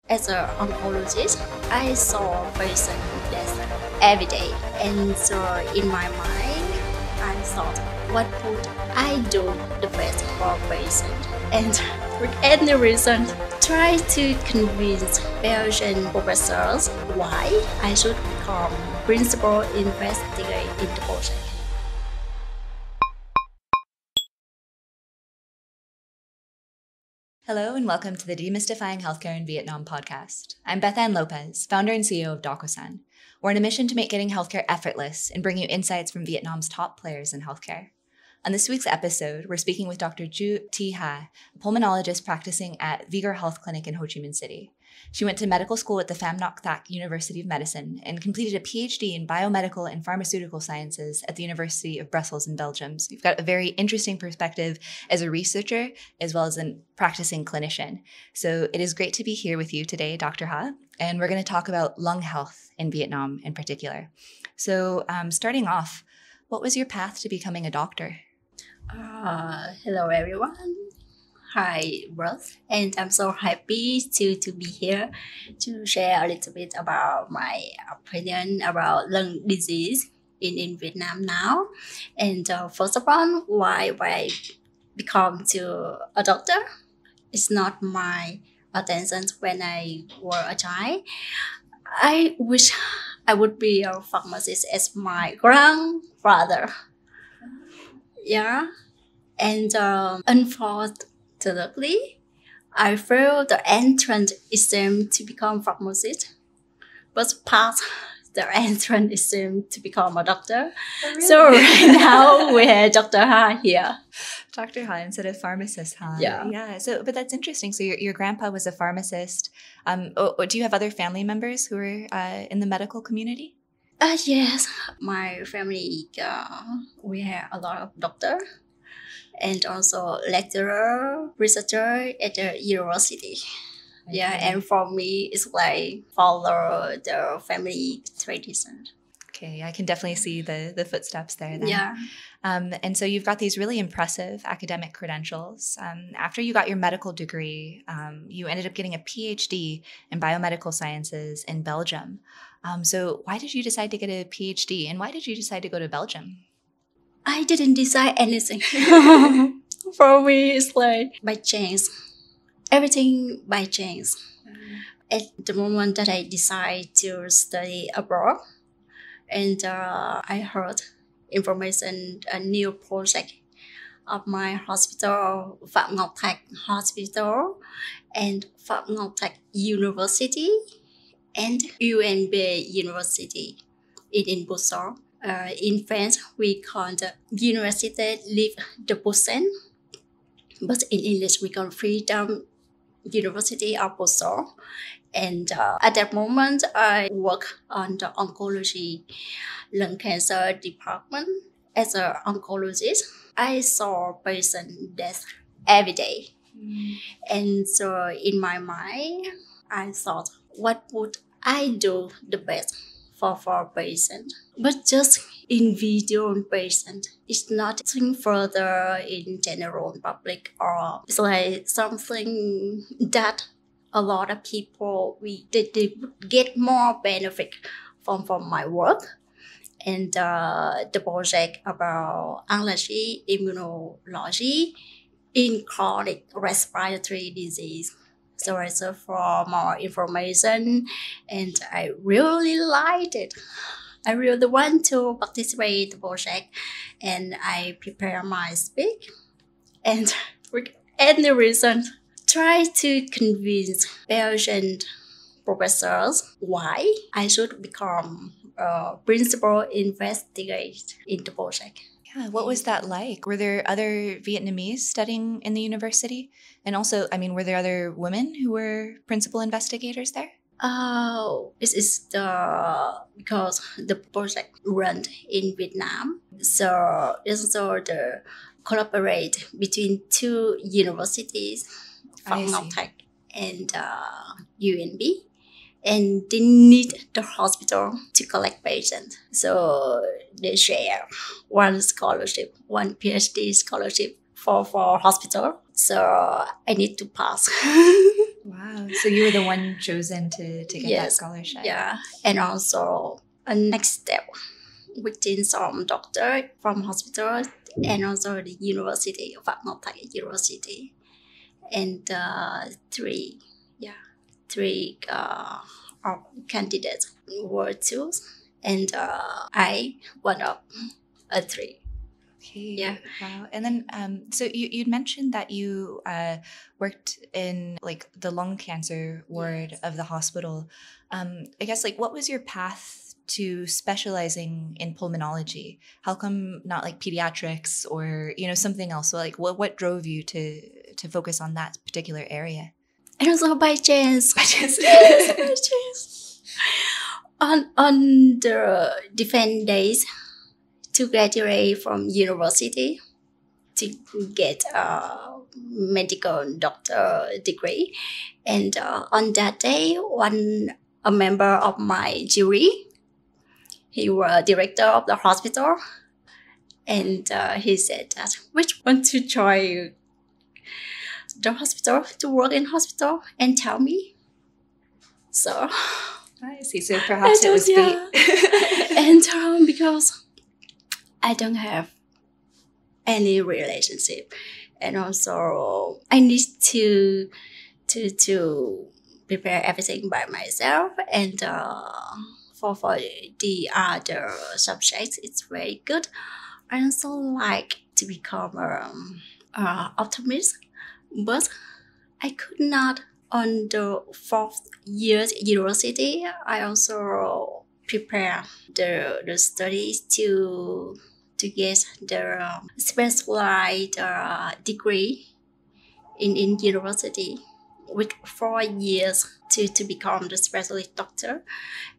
As an oncologist, I saw patients every day. And so in my mind, I thought, what would I do the best for patient? And with any reason, try to convince Belgian professors why I should become principal investigator in the project. Hello and welcome to the Demystifying Healthcare in Vietnam podcast. I'm Beth Ann Lopez, founder and CEO of Docosan. We're on a mission to make getting healthcare effortless and bring you insights from Vietnam's top players in healthcare. On this week's episode, we're speaking with Dr. Chu Thi Ha, a pulmonologist practicing at Vigor Health Clinic in Ho Chi Minh City. She went to medical school at the Pham Thach University of Medicine and completed a Ph.D. in Biomedical and Pharmaceutical Sciences at the University of Brussels in Belgium. So you've got a very interesting perspective as a researcher as well as a practicing clinician. So it is great to be here with you today, Dr. Ha, and we're going to talk about lung health in Vietnam in particular. So starting off, what was your path to becoming a doctor? Hello everyone. Hi, Ruth, and I'm so happy to be here to share a little bit about my opinion about lung disease in Vietnam now. And first of all, why I become to a doctor? It's not my attention when I were a child. I wish I would be a pharmacist as my grandfather. Yeah, and unfortunately, I failed the entrance exam to become pharmacist, but passed the entrance exam to become a doctor. Oh, really? So right now we have Dr. Ha here. Dr. Ha instead of pharmacist, huh? Yeah. So, but that's interesting. So your grandpa was a pharmacist. Do you have other family members who are in the medical community? Yes, my family, we have a lot of doctors and also lecturer, researcher at the university. Okay. Yeah, and for me, it's like follow the family tradition. Okay, I can definitely see the footsteps there then. Yeah. And so you've got these really impressive academic credentials. After you got your medical degree, you ended up getting a Ph.D. in Biomedical Sciences in Belgium. So why did you decide to get a Ph.D. and why did you decide to go to Belgium? I didn't decide anything. For me, it's like by chance. Everything by chance. At the moment that I decided to study abroad, and I heard information, a new project of my hospital, Pham Thach Hospital, and Pham Thach University, and UNB University in Brussels. In French, we call the Université Libre de Bruxelles, but in English, we call Freedom University of Brussels. And at that moment, I work on the oncology lung cancer department. As an oncologist, I saw patient death every day. And so in my mind, I thought, what would I do the best for patient? But just individual patient. It's not something further in general public, or it's like something that a lot of people they get more benefit from my work. And the project about allergy immunology in chronic respiratory disease. So I searched for more information and I really liked it. I really want to participate in the project and I prepare my speech. And for any reason, try to convince Belgian professors why I should become a principal investigator in the project. Yeah, what was that like? Were there other Vietnamese studying in the university? And also, were there other women who were principal investigators there? It is because the project run in Vietnam. So it's also the collaborate between two universities, Pham Thach and UNB. And they need the hospital to collect patients. So they share one scholarship, one Ph.D. scholarship for hospital. So I need to pass. Wow. So you were the one chosen to get that Yes, scholarship. yeah. And also a next step within some doctor from hospital and also the university of Thach University. And three of candidates were chosen, and I one of three. Okay. Yeah. Wow. And then, so you'd mentioned that you worked in like the lung cancer ward Yes. of the hospital. I guess like what was your path to specializing in pulmonology? How come not like pediatrics or something else? So like what drove you to focus on that particular area? And also by chance, By chance. by chance, on the defense days to graduate from university to get a medical doctor degree, and on that day, a member of my jury, he was director of the hospital, and he said that which want to join the hospital to work in hospital and tell me. So I see. So perhaps it was fate. And because I don't have any relationship, and also I need to prepare everything by myself, and for the other subjects it's very good. I also like to become optimist, but I could not. On the fourth year university, I also prepare the studies to get the specialized degree in university with 4 years to become the specialist doctor,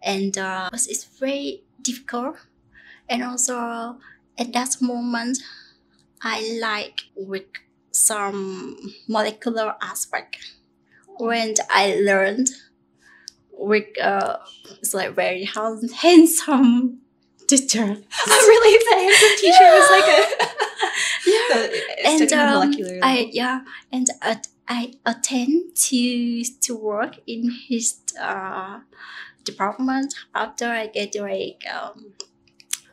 and it's very difficult, and also at that moment I like with some molecular aspect when I learned with it's like very handsome teacher. Really, the handsome teacher was like a And studying molecular level. I attend to work in his department after I graduate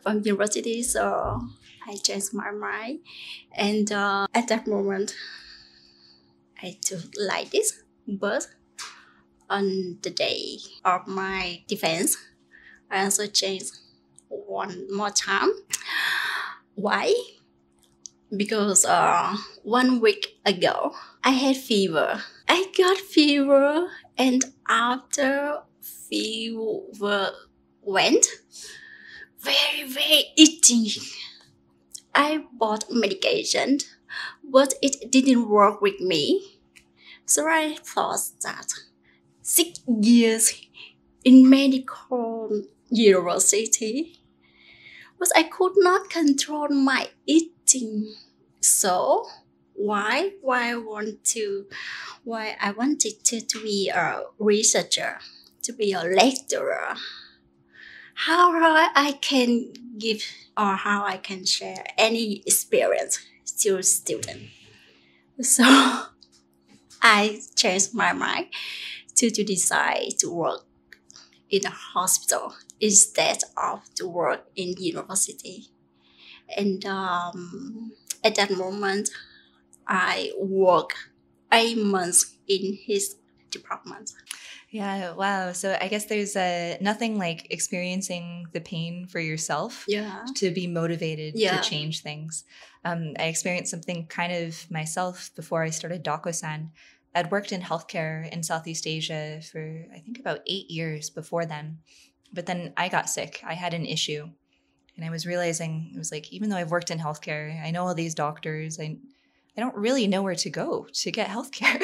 from university. So I changed my mind, and at that moment I took like this, but on the day of my defense, I also changed one more time. Why? Because 1 week ago, I had fever. I got fever, and after fever went, very itching. I bought medication, but it didn't work with me. So I thought that 6 years in medical university, but I could not control my eating. So why I wanted to be a researcher, to be a lecturer. How I can give or how I can share any experience to students. So I changed my mind to decide to work in a hospital instead of to work in university. And at that moment, I worked 8 months in his department. Yeah, wow. So I guess there's nothing like experiencing the pain for yourself Yeah. to be motivated Yeah. to change things. I experienced something kind of myself before I started Docosan. I'd worked in healthcare in Southeast Asia for, I think, about 8 years before then. But then I got sick. I had an issue. And I was realizing, it was like, even though I've worked in healthcare, I know all these doctors, I don't really know where to go to get healthcare.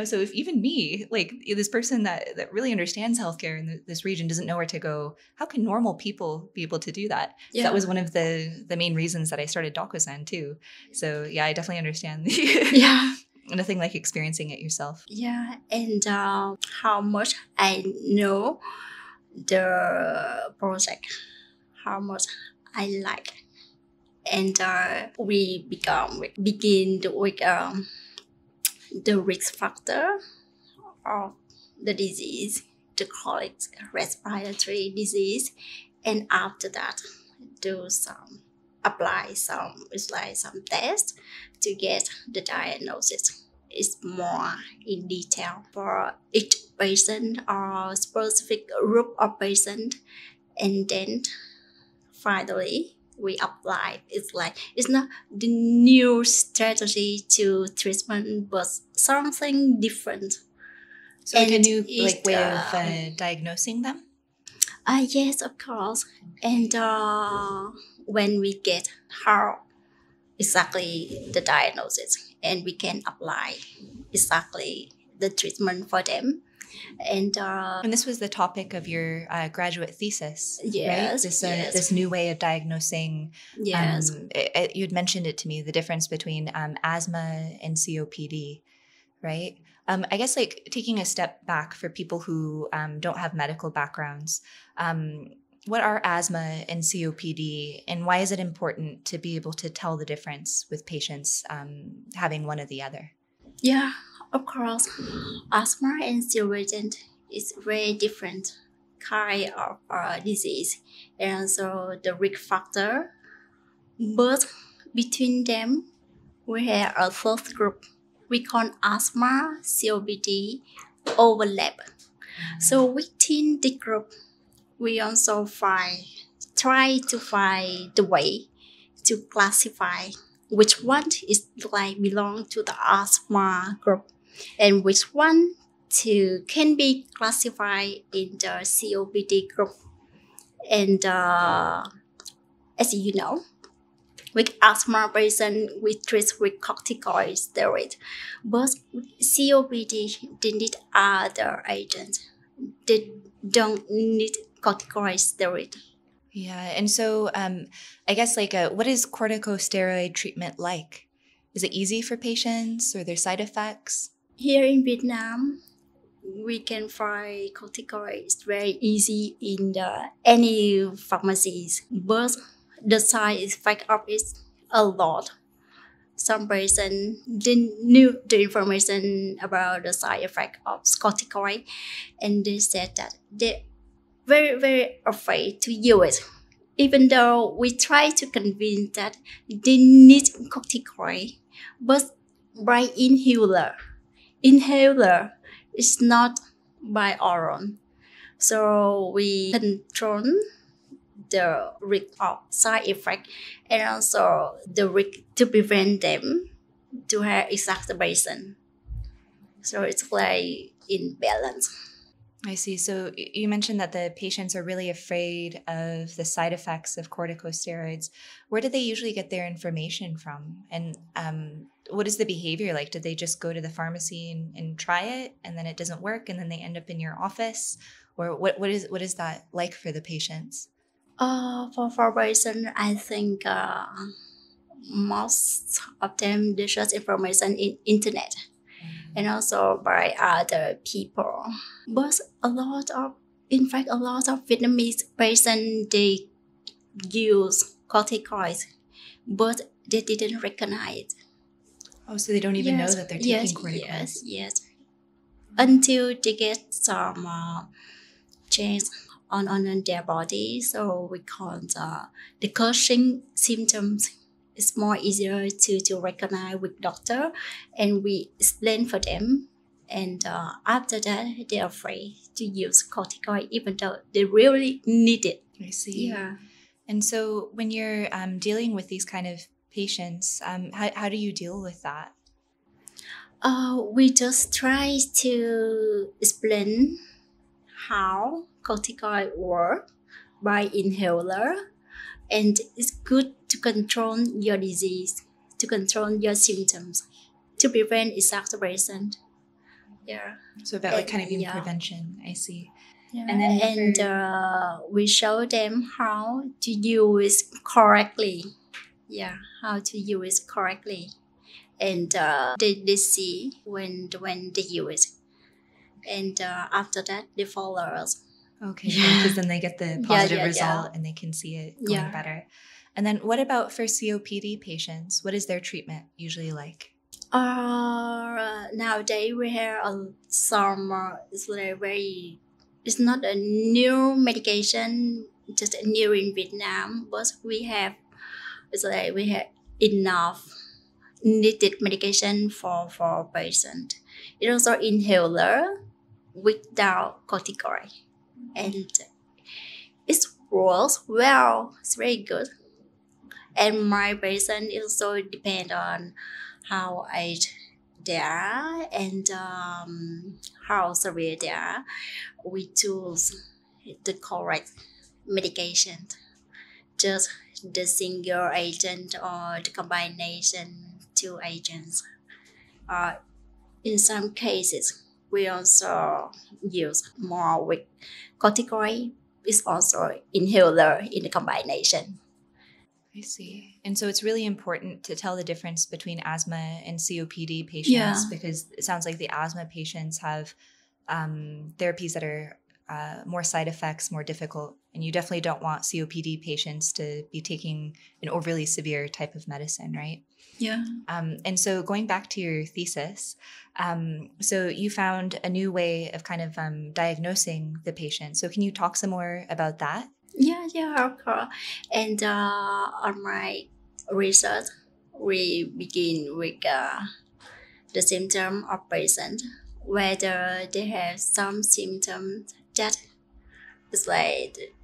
So if even me, like this person that really understands healthcare in this region doesn't know where to go, how can normal people be able to do that? Yeah. So that was one of the main reasons that I started Docosan too. So yeah, I definitely understand. Yeah. Nothing like experiencing it yourself. Yeah. And how much I know the project, how much I like. And we begin with the risk factor of the disease, the chronic respiratory disease, and after that, apply some tests to get the diagnosis. It's more in detail for each patient or specific group of patient, and then finally we apply. It's not the new strategy to treatment, but something different. So like a new way of diagnosing them? Yes, of course. And when we get how exactly the diagnosis, and we can apply exactly the treatment for them. And this was the topic of your graduate thesis, yes, right? This new way of diagnosing. Yes. You'd mentioned it to me, the difference between asthma and COPD, right? I guess like taking a step back for people who don't have medical backgrounds, what are asthma and COPD, and why is it important to be able to tell the difference with patients having one or the other? Yeah, of course. Asthma and COPD is very different kind of disease, and so the risk factor. But between them, we have a fourth group. We call asthma, COPD overlap. So within the group, we also try to find the way to classify which one is belong to the asthma group and which one can be classified in the COPD group. And as you know, with asthma patient, we treat with corticosteroid, but COPD they need other agents. They don't need corticosteroid. Yeah, and so I guess what is corticosteroid treatment like? Is it easy for patients, or their side effects? Here in Vietnam, we can find corticosteroids very easy in any pharmacies, but the side effect of it a lot. Some person didn't knew the information about the side effect of corticoid, and they said that they're very, very afraid to use it. Even though we try to convince that they need corticoid, but by inhaler is not by oral. So we control the risk of side effect and also the risk to prevent them to have exacerbation. So it's like in balance. I see. So you mentioned that the patients are really afraid of the side effects of corticosteroids. Where do they usually get their information from? And what is the behavior like? Do they just go to the pharmacy and try it, and then it doesn't work, and then they end up in your office? Or what is that like for the patients? For patient, I think most of them they search information in internet and also by other people. But a lot of Vietnamese patients they use corticoids, but they didn't recognize it. Oh, so they don't even know that they're taking corticoids. Yes. Until they get some change on their body. So we call the cursing symptoms. It's more easier to recognize with doctor, and we explain for them. And after that, they are afraid to use corticoid, even though they really need it. I see. Yeah. And so when you're dealing with these kind of patients, how do you deal with that? We just try to explain how corticoid work by inhaler, and it's good to control your disease, to control your symptoms, to prevent exacerbation. Yeah. So about kind of in prevention, I see. Yeah. And we show them how to use correctly. Yeah, how to use correctly, and they see when they use, and after that they follow us. Okay, because then they get the positive result and they can see it going better. And then what about for COPD patients? What is their treatment usually like? Nowadays we have some it's like very. It's not a new medication, just new in Vietnam, but we have it's like we have enough needed medication for patient. It also inhaler without corticoid, and it works well. It's very good. And my patient also depend on how age they are and how severe they are. We choose the correct medication, just the single agent or the combination two agents. Uh, in some cases, we also use more with corticoid. Is also inhaler in the combination. I see. And so it's really important to tell the difference between asthma and COPD patients Yeah. because it sounds like the asthma patients have therapies that are more side effects, more difficult. And you definitely don't want COPD patients to be taking an overly severe type of medicine, right? Yeah. And so going back to your thesis, so you found a new way of kind of diagnosing the patient. So can you talk some more about that? Yeah, of course. And on my research, we begin with the symptom of patient, whether they have some symptoms that is like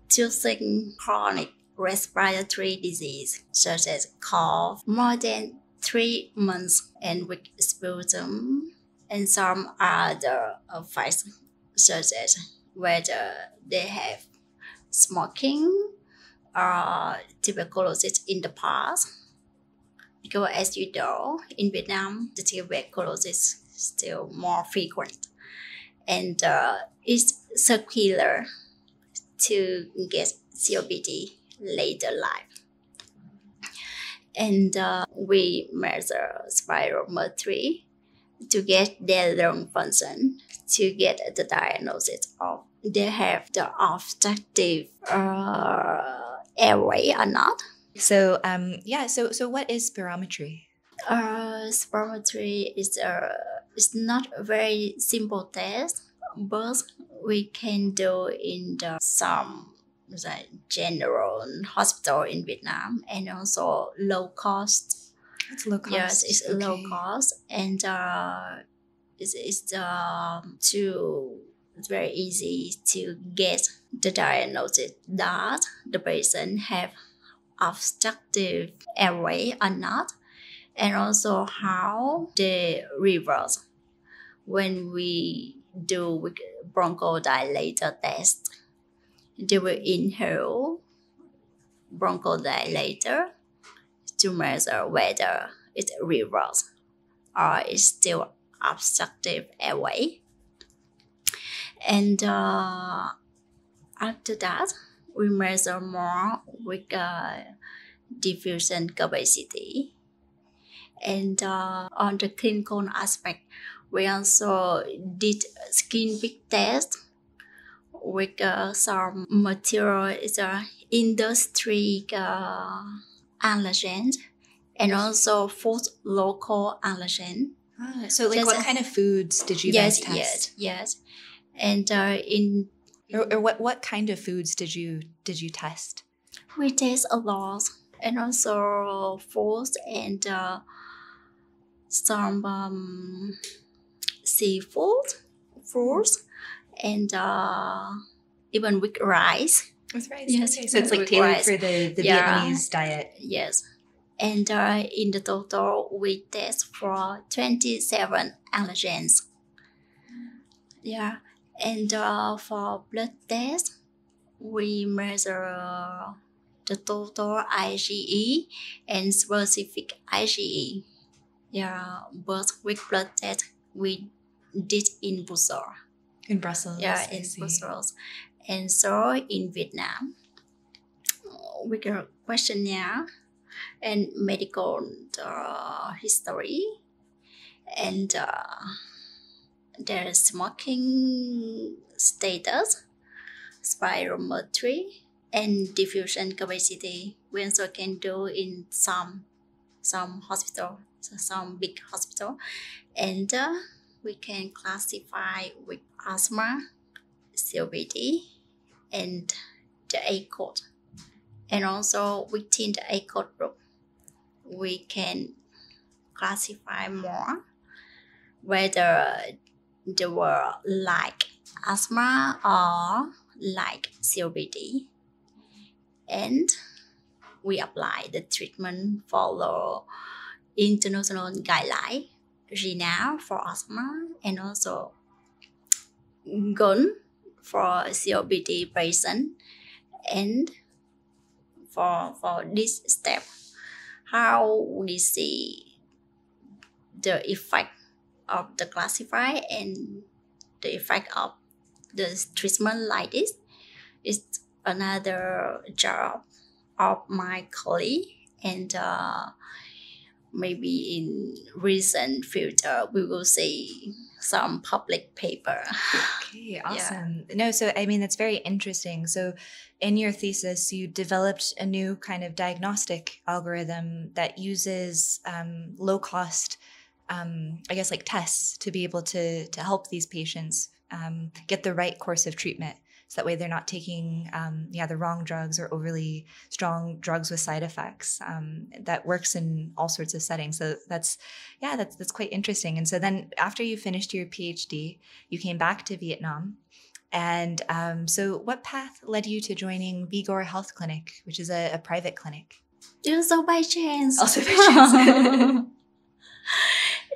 choosing chronic respiratory disease, such as cough, more than 3 months, and with sputum, and some other effects, such as whether they have smoking or tuberculosis in the past. Because as you know, in Vietnam, the tuberculosis is still more frequent, and it's circular to get COPD later life. And we measure spirometry to get their lung function, to get the diagnosis of they have the obstructive airway or not. So so what is spirometry? Spirometry is not a very simple test, but we can do in some like general hospital in Vietnam and also low cost. It's low cost. Yes, it's okay. low cost and it's very easy to get the diagnosis that the patient have obstructive airway or not, and also how they reverse when we do with bronchodilator test. They will inhale bronchodilator to measure whether it reverse or it's still obstructive airway. And after that, we measure more with diffusion capacity. And on the clinical aspect, we also did skin prick test with some material. It's industry allergen and also food local allergen. So like what kind of foods did you guys test? Yes. And in or what kind of foods did you test? We test a lot, and also foods and some seafood, fruits, and even with rice. With rice, yes. Okay. So it's like tailored for the Vietnamese diet. Yes. And in the total, we test for 27 allergens. Yeah. And for blood test, we measure the total IgE and specific IgE. Yeah, but with blood test, we did in Brussels. In Brussels? Yeah, in Brussels. And so in Vietnam, we got a questionnaire and medical history, and their smoking status, spirometry, and diffusion capacity. We also can do in some some hospital, so some big hospital, and we can classify with asthma, COPD, and the A code. And also within the A code group, we can classify more whether they were like asthma or like COPD. And we apply the treatment follow international guideline, RINA for asthma, and also GON for COPD patient. And for this step, how we see the effect of the classify and the effect of the treatment like this is another job of my colleague, and maybe in recent future we will see some public paper. Okay, awesome. No, so I mean, that's very interesting. So in your thesis, you developed a new kind of diagnostic algorithm that uses low cost, I guess, like tests to be able to help these patients get the right course of treatment. So that way they're not taking the wrong drugs or overly strong drugs with side effects. That works in all sorts of settings. So that's quite interesting. And so then after you finished your PhD, you came back to Vietnam. And so what path led you to joining Vigor Health Clinic, which is a private clinic? Also by chance. Also by chance.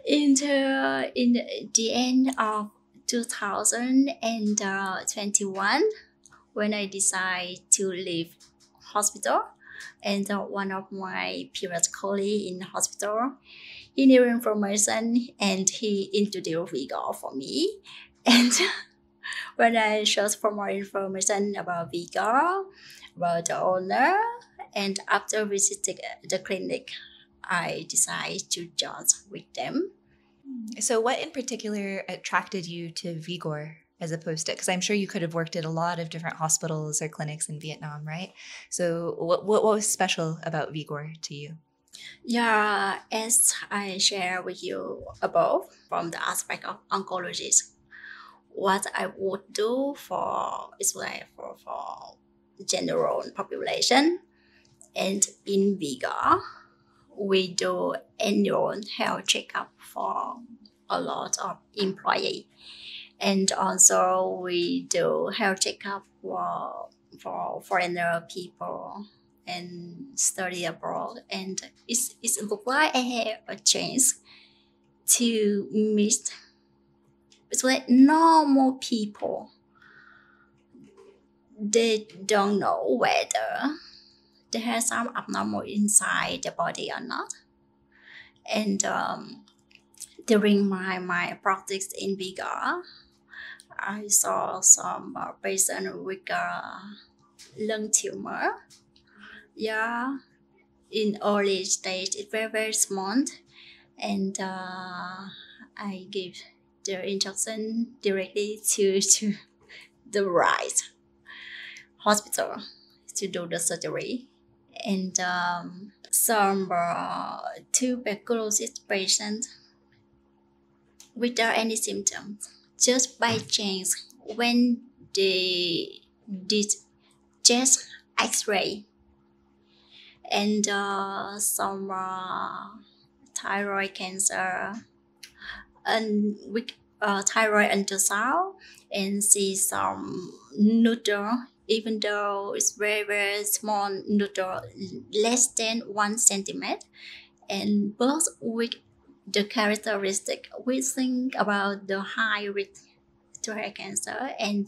In the end of 2021, when I decided to leave hospital, and one of my previous colleagues in hospital, he knew information and he introduced Vigor for me. And when I searched for more information about Vigor, about the owner, and after visiting the clinic, I decided to join with them. So what in particular attracted you to Vigor as opposed to, because I'm sure you could have worked at a lot of different hospitals or clinics in Vietnam, right? So what was special about Vigor to you? Yeah, as I share with you above, from the aspect of oncologist, what I would do for is like for general population, and in Vigor, we do annual health checkup for a lot of employees, and also we do health checkup for foreigner people and study abroad. And it's look like I have a chance to meet it's like normal people. They don't know whether they have some abnormal inside the body or not. And during my practice in Vigor, I saw some patient with lung tumor. Yeah, in early stage, it's very, very small. And I give the instruction directly to the right hospital to do the surgery. And some tuberculosis patients without any symptoms, just by chance, when they did chest X-ray, and some thyroid cancer, and with thyroid ultrasound, and see some nodule, even though it's very, very small nodule, less than 1 centimeter, and both with the characteristic, we think about the high risk to hair cancer, and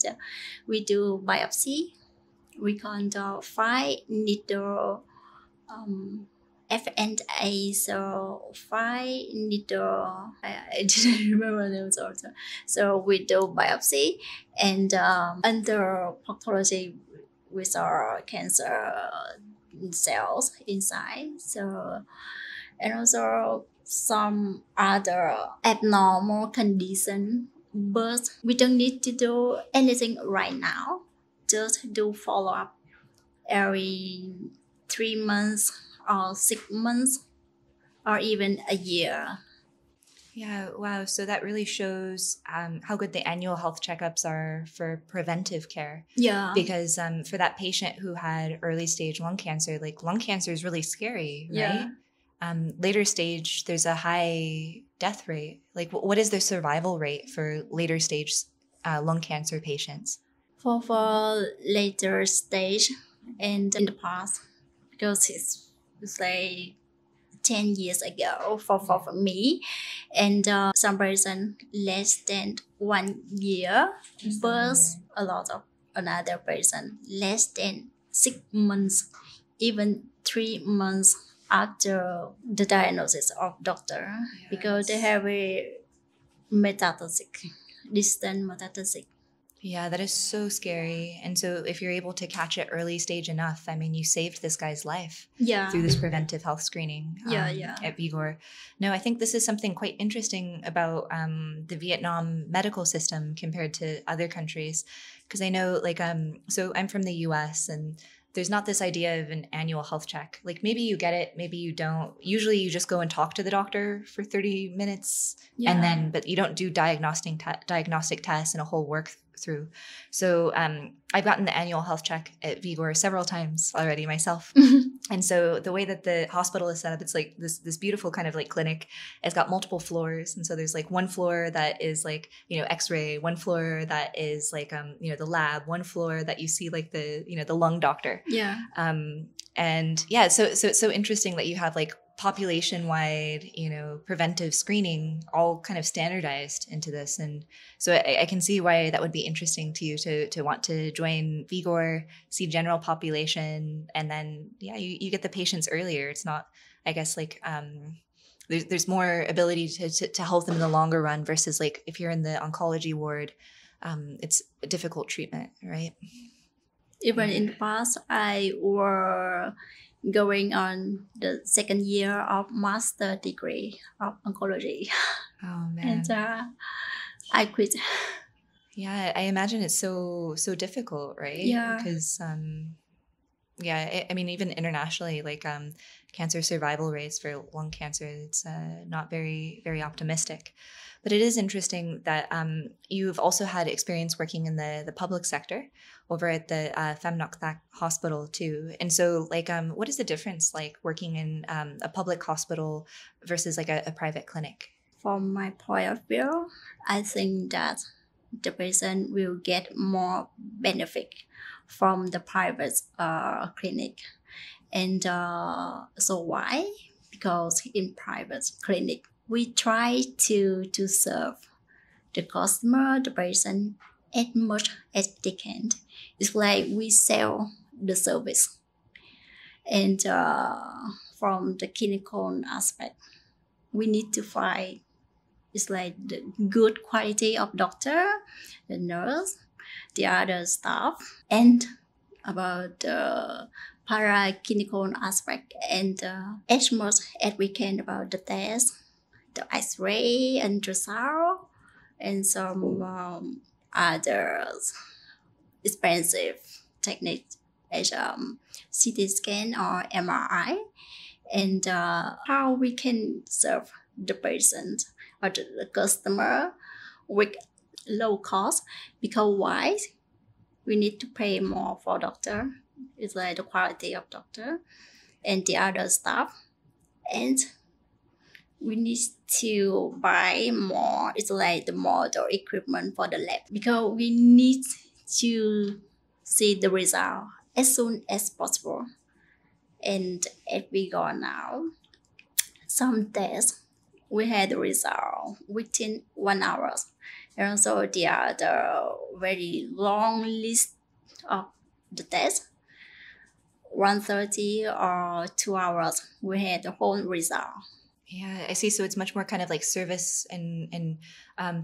we do biopsy. We conduct 5 needle F&A, so 5 needle, I didn't remember them also. So we do biopsy, and under pathology with our cancer cells inside. So, and also some other abnormal condition, but we don't need to do anything right now. Just do follow-up every 3 months or 6 months. or even a year. Yeah, wow. So that really shows how good the annual health checkups are for preventive care. Yeah. Because for that patient who had early stage lung cancer, like lung cancer is really scary, right? Later stage, there's a high death rate. Like, what is the survival rate for later stage lung cancer patients? For later stage and in the past, because it's like 10 years ago for me, and some person less than 1 year, but a lot of another person less than 6 months, even 3 months after the diagnosis of doctor, because they have a metastatic, distant metastatic. Yeah, that is so scary. And so if you're able to catch it early stage enough, I mean, you saved this guy's life through this preventive health screening at Vigor. No, I think this is something quite interesting about the Vietnam medical system compared to other countries. Because I know, like, so I'm from the US, and there's not this idea of an annual health check. Like, maybe you get it, maybe you don't. Usually you just go and talk to the doctor for 30 minutes and then, but you don't do diagnostic tests and a whole work through. So I've gotten the annual health check at Vigor several times already myself. And so the way that the hospital is set up, it's like this beautiful kind of like clinic. It's got multiple floors. And so there's like one floor that is like, x-ray, one floor that is like, the lab, one floor that you see like the, the lung doctor. Yeah. And yeah, so it's so interesting that you have like population-wide, preventive screening all kind of standardized into this. And so I can see why that would be interesting to you to want to join Vigor, see general population, and then, yeah, you get the patients earlier. It's not, I guess, like there's more ability to help them in the longer run versus like if you're in the oncology ward, it's a difficult treatment, right? Even in the past, I were going on the second year of master degree of oncology. Oh man. And I quit. Yeah, I imagine it's so difficult, right? Yeah. Because I mean, even internationally, like cancer survival rates for lung cancer, it's not very, very optimistic. But it is interesting that you've also had experience working in the public sector over at the Pham Thach hospital too. And so, like, what is the difference like working in a public hospital versus like a private clinic? From my point of view, I think that the patient will get more benefit from the private clinic. And so why? Because in private clinic, we try to serve the customer, the patient, as much as they can. It's like we sell the service. And from the clinical aspect, we need to find, it's like the good quality of doctor, the nurse, the other staff, and about the paraclinical aspect, and as much as we can about the test, the X-ray, ultrasound, and some other expensive techniques as CT scan or MRI, and how we can serve the patient or the customer with low cost. Because why? We need to pay more for doctor. It's like the quality of doctor and the other staff, and we need to buy more. It's like the model equipment for the lab, because we need to see the result as soon as possible. And as we go now, some tests we had the result within 1 hour, and also the other very long list of the test, 1:30 or 2 hours, we had the whole result. Yeah, I see. So it's much more kind of like service and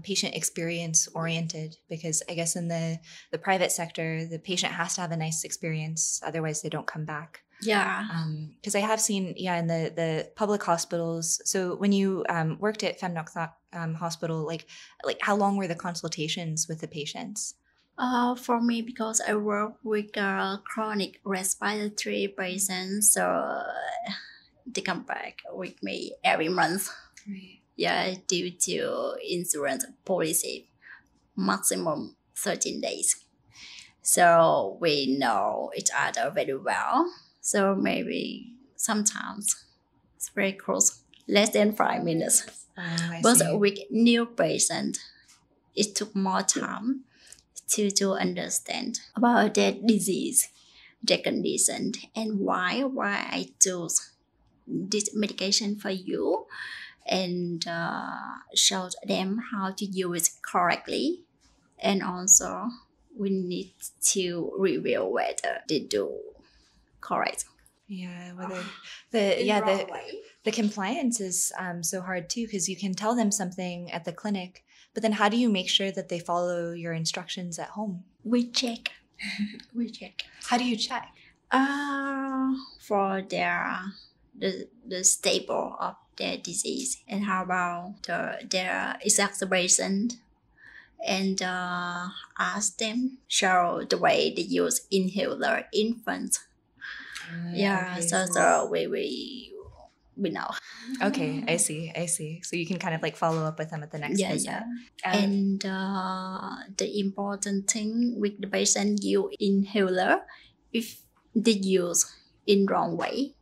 patient experience oriented, because I guess in the private sector, the patient has to have a nice experience. Otherwise, they don't come back. Yeah. Because I have seen, in the public hospitals. So when you worked at Pham Ngoc Hospital, like how long were the consultations with the patients? For me, because I work with chronic respiratory patients, so they come back with me every month. Right. Yeah, due to insurance policy, maximum 13 days. So we know each other very well. So maybe sometimes it's very close, less than 5 minutes. Oh, I But see. with new patient, it took more time to understand about their disease, their condition, and why I choose this medication for you, and show them how to use it correctly. And also we need to review whether they do correct. Yeah, whether In wrong way. the compliance is so hard too, because you can tell them something at the clinic, but then how do you make sure that they follow your instructions at home? We check. How do you check? For the stable of their disease, and how about their exacerbation, and ask them show the way they use inhaler infants. Okay, So we know. okay, I see. So you can kind of like follow up with them at the next visit. And the important thing with the patient use inhaler, if they use in wrong way,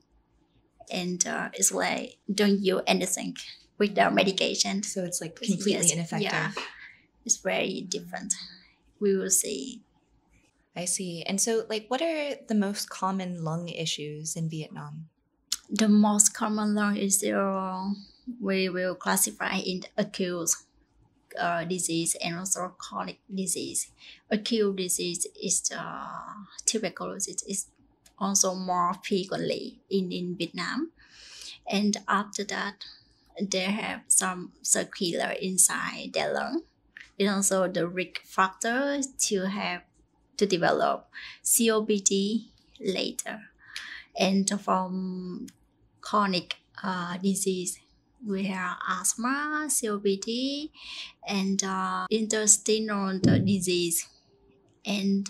and it's like don't use anything with the medication. So it's like completely ineffective. Yeah, it's very different. We will see. I see. And so, like, what are the most common lung issues in Vietnam? The most common lung issue we will classify in acute disease and also chronic disease. Acute disease is tuberculosis. Is also more frequently in Vietnam, and after that, they have some circular inside their lung. And also the risk factor to develop COPD later. And from chronic disease, we have asthma, COPD, and intestinal disease. And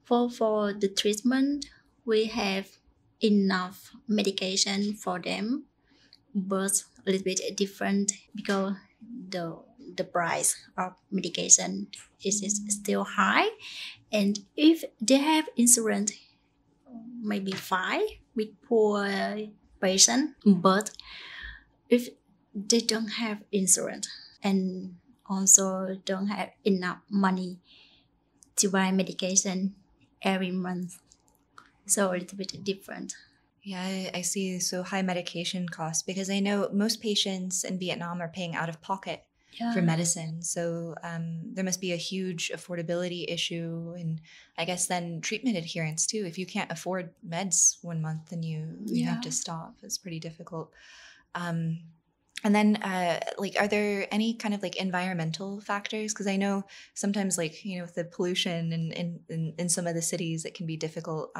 for the treatment, we have enough medication for them, but a little bit different because the price of medication is still high. And if they have insurance, maybe fine with poor patient, but if they don't have insurance and also don't have enough money to buy medication every month, so a little bit different. Yeah, I see. So high medication costs, because I know most patients in Vietnam are paying out of pocket for medicine. So there must be a huge affordability issue, and I guess then treatment adherence too. If you can't afford meds 1 month, then you have to stop. It's pretty difficult. And then, like, are there any kind of like environmental factors? Because I know sometimes, like, you know, with the pollution in some of the cities, it can be difficult.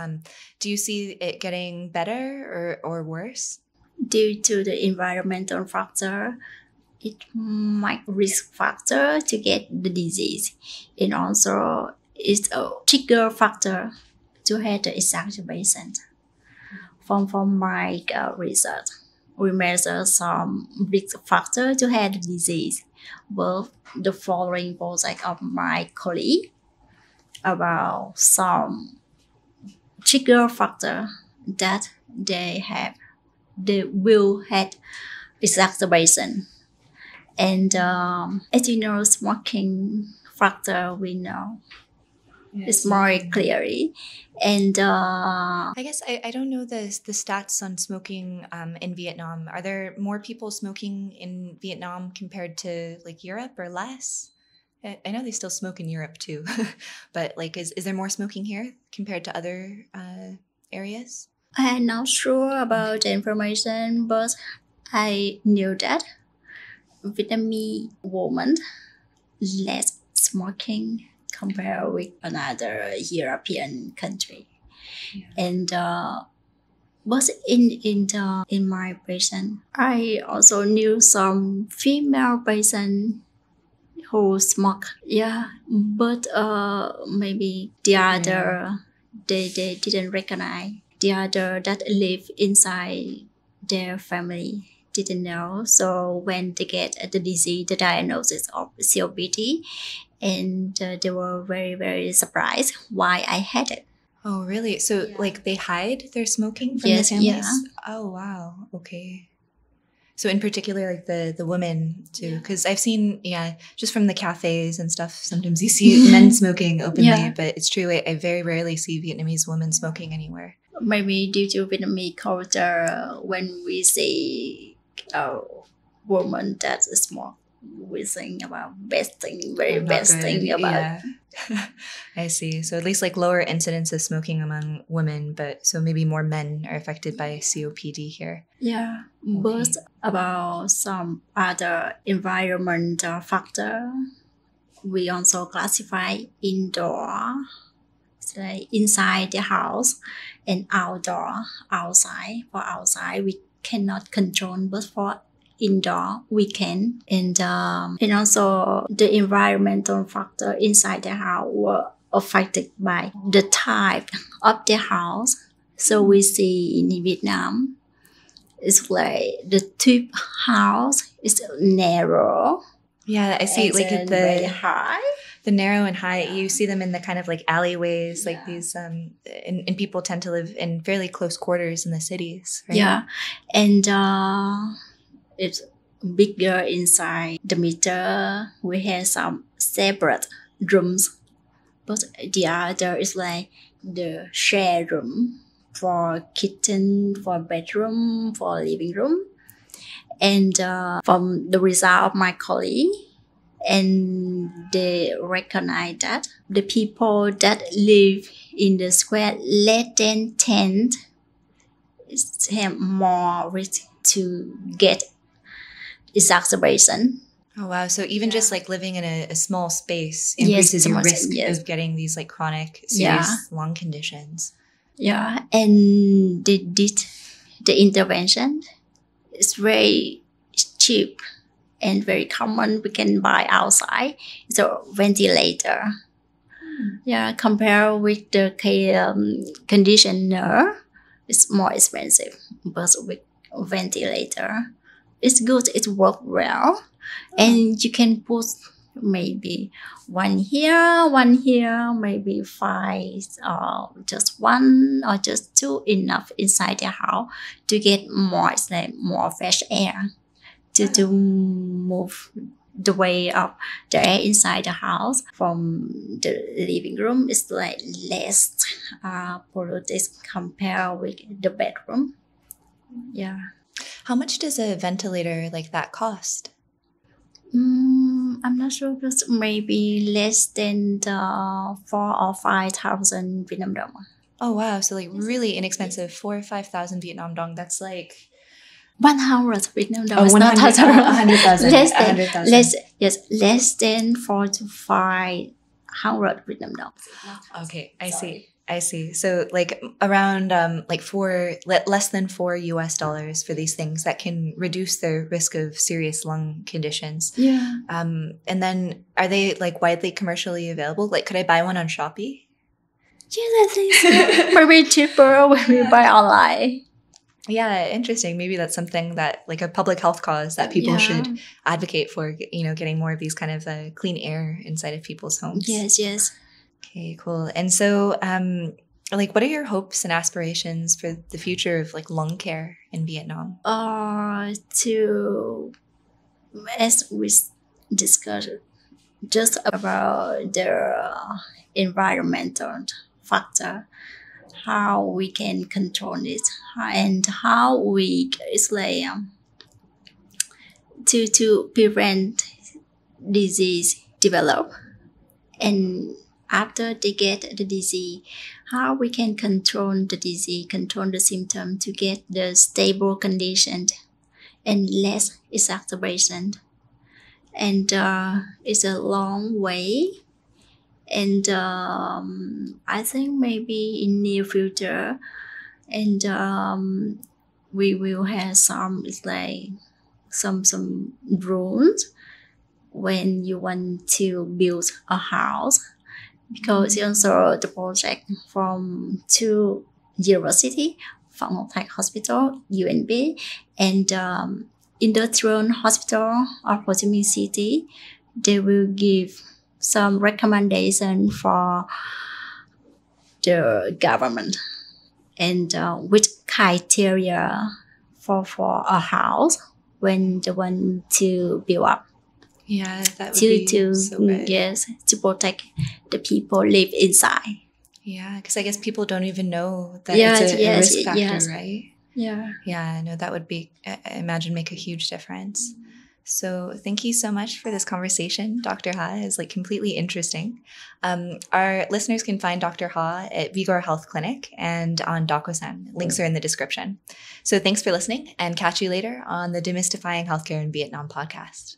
Do you see it getting better or worse? Due to the environmental factor, it might risk factor to get the disease, and also it's a trigger factor to have the exacerbation. From my research, we measure some risk factor to have the disease. Well, the following project of my colleague about some trigger factor that they will have exacerbation. And as you know, smoking factor we know is more clearly. And I guess I don't know the stats on smoking in Vietnam. Are there more people smoking in Vietnam compared to like Europe, or less? I know they still smoke in Europe too, but like, is there more smoking here compared to other areas? I'm not sure about the information, but I knew that Vietnamese women less smoking compared with another European country. And but in my patient, I also knew some female patient who smoke. Yeah, but maybe the other they didn't recognize the other that live inside their family didn't know. So when they get the disease, the diagnosis of COPD, and they were very, very surprised why I had it. Oh, really? So, Yeah. like, they hide their smoking from Yes, the families? yeah. Oh, wow. Okay. So, in particular, like the women too, because I've seen, just from the cafes and stuff, sometimes you see men smoking openly, Yeah. but it's true, I very rarely see Vietnamese women smoking anywhere. Maybe due to Vietnamese culture, when we see a woman that smoke, we think about best thing, very Not best good. thing about. Yeah. I see. So at least like lower incidence of smoking among women, but so maybe more men are affected by COPD here. Yeah, but about some other environmental factor, we also classify indoor, it's like inside the house, and outdoor, outside. For outside, we cannot control, but for indoor we can. And also the environmental factor inside the house were affected by the type of the house. So we see in Vietnam, it's like the type house is narrow. Yeah, I see. And Like at very high. the narrow and high, you see them in the kind of like alleyways, like these, and people tend to live in fairly close quarters in the cities, right? Yeah, and it's bigger inside the meter. We have some separate rooms, but the other is like the share room for kitchen, for bedroom, for living room. And from the result of my colleague, and they recognize that the people that live in the square less than 10 have more risk to get exacerbation. Oh, wow. So even just like living in a small space increases your risk of getting these like chronic, serious lung conditions. Yeah, and they did the intervention. It's very cheap and very common. We can buy outside. It's a ventilator. Yeah, compared with the conditioner, it's more expensive. But with ventilator, it's good. It works well, and you can put maybe one here, maybe 5 or just 1 or just 2 enough inside the house to get more, it's like more fresh air to move the way of the air inside the house from the living room. Is like less polluted compared with the bedroom. Yeah. How much does a ventilator like that cost? I'm not sure, but maybe less than 4 or 5,000 Vietnam dong. Oh wow! So like really inexpensive, 4,000 or 5,000 Vietnam dong. That's like 100 Vietnam dong. Oh, 100,000. Less than 4 to 500 Vietnam dong. Okay, I see. So like around less than $4 for these things that can reduce their risk of serious lung conditions. Yeah. And then are they like widely commercially available? Like could I buy one on Shopee? Yes, I think so. Maybe cheaper when we buy online. Yeah, interesting. Maybe that's something that like a public health cause that people should advocate for, getting more of these kind of clean air inside of people's homes. Yes. Okay, cool. And so, what are your hopes and aspirations for the future of like lung care in Vietnam? As we discussed, just about the environmental factor, how we can control it, and how we to prevent disease develop, and after they get the disease, how we can control the disease, control the symptom to get the stable condition and less exacerbation. And it's a long way. And I think maybe in near future, and we will have some rules when you want to build a house, because also the project from 2 university Pham Thach Hospital, UNB, and Industrial Hospital of Ho Chi Minh City. They will give some recommendation for the government and which criteria for a house when they want to build up. Yeah, that would be so good. Yes, to protect the people live inside. Yeah, because I guess people don't even know that it's a risk factor, right? Yeah. Yeah, no, that would be, I imagine, make a huge difference. So thank you so much for this conversation, Dr. Ha. It's like completely interesting. Our listeners can find Dr. Ha at Vigor Health Clinic and on Docosan. Links are in the description. So thanks for listening, and catch you later on the Demystifying Healthcare in Vietnam podcast.